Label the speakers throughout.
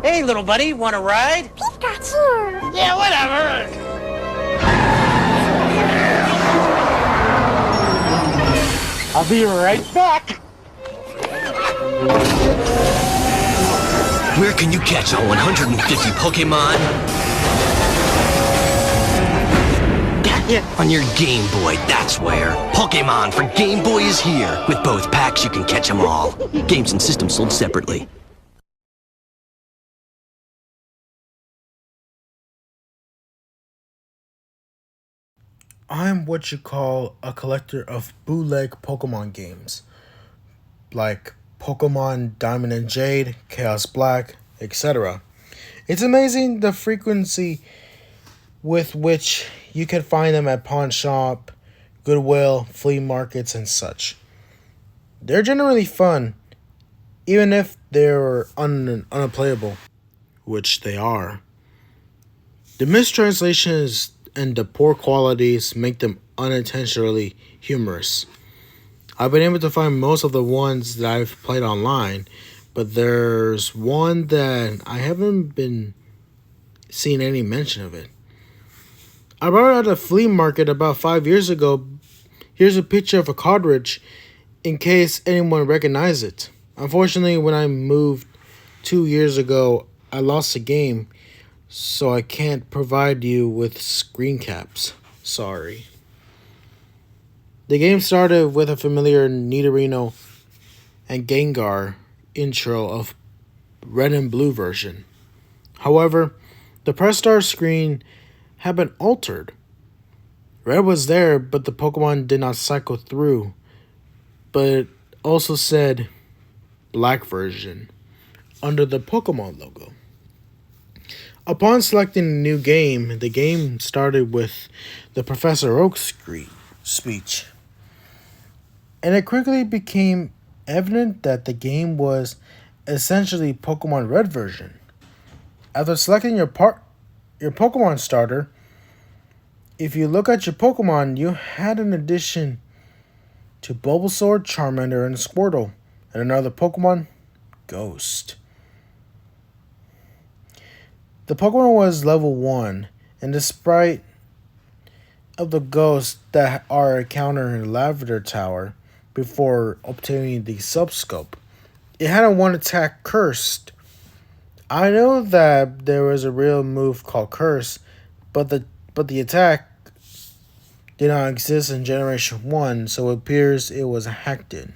Speaker 1: Hey, little buddy, want a ride?
Speaker 2: Pikachu!
Speaker 1: Yeah, whatever. I'll be right back.
Speaker 3: Where can you catch all 150 Pokémon?
Speaker 1: Gotcha.
Speaker 3: On your Game Boy, that's where. Pokémon for Game Boy is here. With both packs, you can catch them all. Games and systems sold separately.
Speaker 4: I'm what you call a collector of bootleg Pokemon games, like Pokemon Diamond and Jade, Chaos Black, etc. It's amazing the frequency with which you can find them at pawn shop, Goodwill, flea markets, and such. They're generally fun, even if they're unplayable, which they are. The mistranslations and the poor qualities make them unintentionally humorous. I've been able to find most of the ones that I've played online, but there's one that I haven't been seeing any mention of it. I bought it at a flea market about 5 years ago. Here's a picture of a cartridge in case anyone recognizes it. Unfortunately, when I moved 2 years ago, I lost the game, so I can't provide you with screen caps. Sorry. The game started with a familiar Nidorino and Gengar intro of Red and Blue version. However, the press start screen had been altered. Red was there, but the Pokemon did not cycle through. But it also said Black version under the Pokemon logo. Upon selecting a new game, the game started with the Professor Oak speech. And it quickly became evident that the game was essentially Pokemon Red version. After selecting your Pokemon starter, if you look at your Pokemon, you had an addition to Bulbasaur, Charmander, and Squirtle, and another Pokemon, Ghost. The Pokemon was level 1, and despite of the ghosts that are encountered in the Lavender Tower before obtaining the Subscope, it had a one attack Cursed. I know that there was a real move called Curse, but the attack did not exist in Generation 1, so it appears it was hacked in.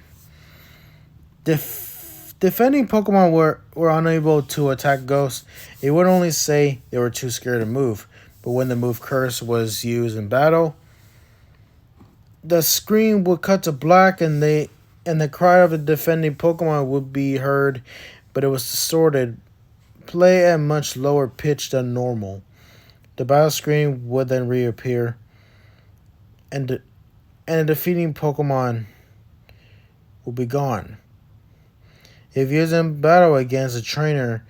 Speaker 4: Defending Pokemon were unable to attack Ghosts. It would only say they were too scared to move, but when the move Curse was used in battle, the screen would cut to black and the cry of the defending Pokemon would be heard, but it was distorted, play at much lower pitch than normal. The battle screen would then reappear, and the defeating Pokemon will be gone. If used in battle against a trainer,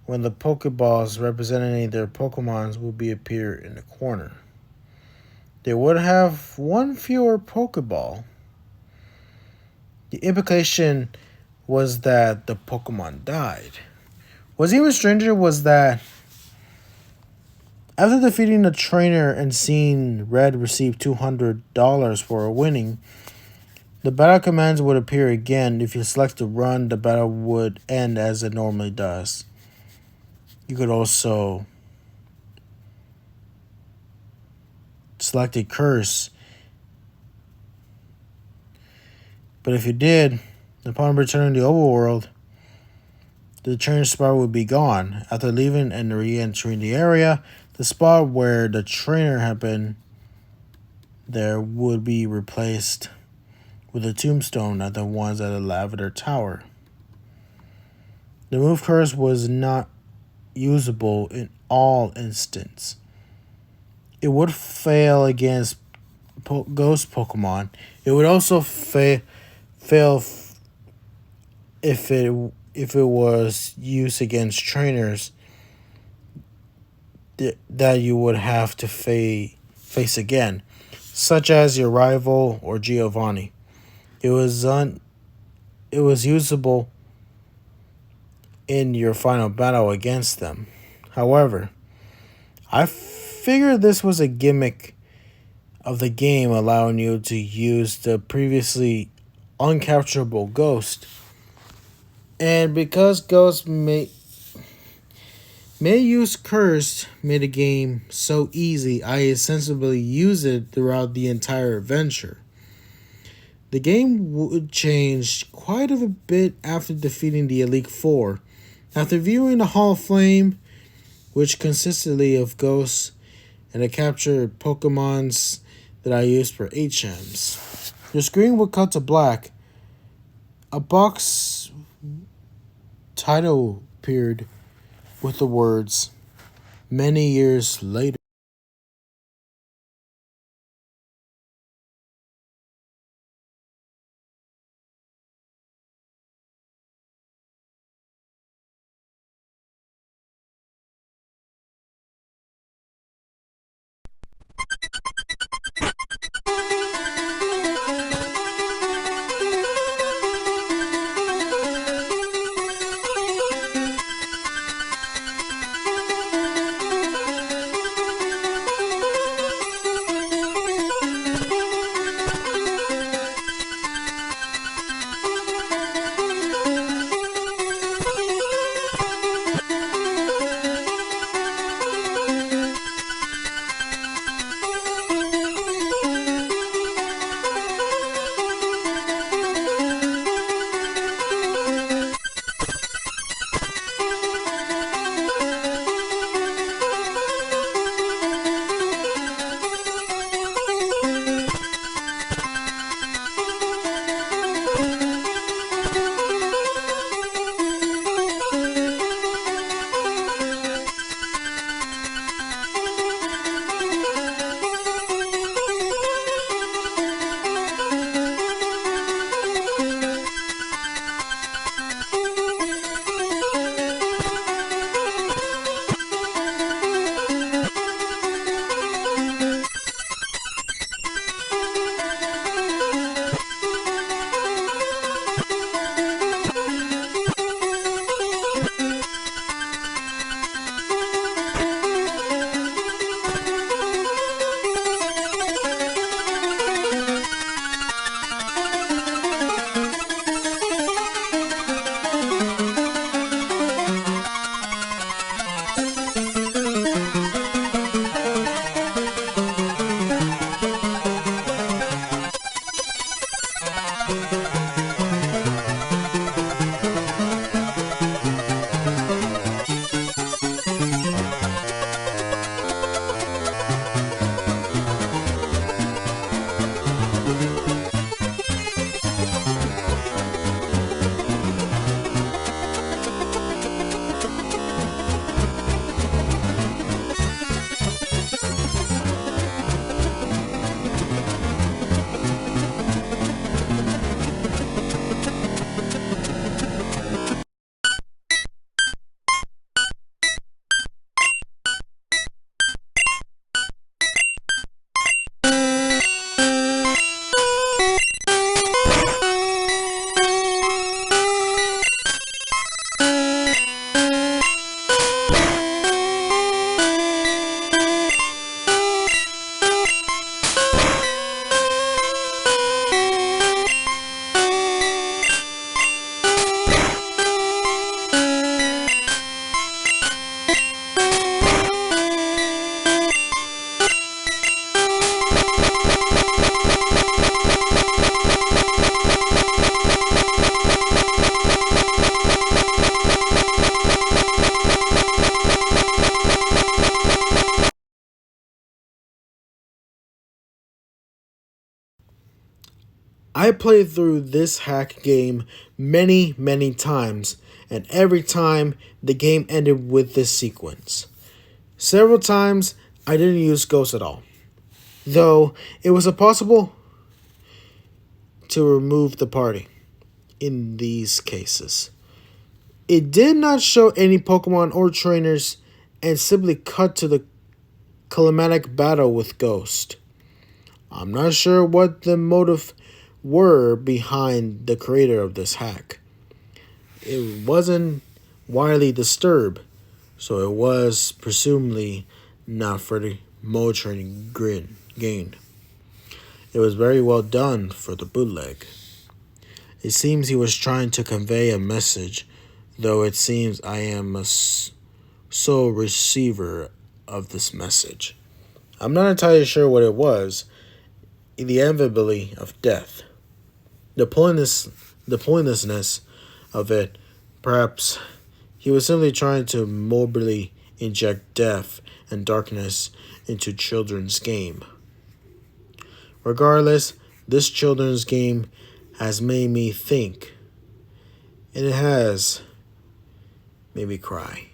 Speaker 4: when the Pokeballs representing their Pokemons will be appear in the corner. They would have one fewer Pokeball. The implication was that the Pokemon died. What's even stranger was that after defeating the trainer and seeing Red receive $200 for a winning, the battle commands would appear again. If you select to run, the battle would end as it normally does. You could also select a curse. But if you did, upon returning to the overworld, the trainer spot would be gone. After leaving and re-entering the area, the spot where the trainer had been there would be replaced with a tombstone at the ones at the Lavender Tower. The move curse was not usable in all instances. It would fail against ghost Pokemon. It would also fail if it was used against trainers that you would have to face again, such as your rival or Giovanni. It was usable in your final battle against them. However, I figured this was a gimmick of the game, allowing you to use the previously uncapturable ghost. And because ghosts may use cursed made the game so easy, I essentially use it throughout the entire adventure. The game would change quite a bit after defeating the Elite Four. After viewing the Hall of Flame, which consisted of ghosts and the captured Pokemons that I used for HMs, your screen would cut to black. A box title appeared with the words, "Many years later." I played through this hack game many times, and every time the game ended with this sequence. Several times I didn't use ghosts at all, though it was possible to remove the party in these cases. It did not show any Pokemon or trainers and simply cut to the climatic battle with Ghost. I'm not sure what the motive were behind the creator of this hack. It wasn't widely disturbed, so it was presumably not for the motoring gain. It was very well done for the bootleg. It seems he was trying to convey a message, though it seems I am a sole receiver of this message. I'm not entirely sure what it was. The inevitability of death. The pointlessness of it. Perhaps he was simply trying to morbidly inject death and darkness into children's game. Regardless, this children's game has made me think, and it has made me cry.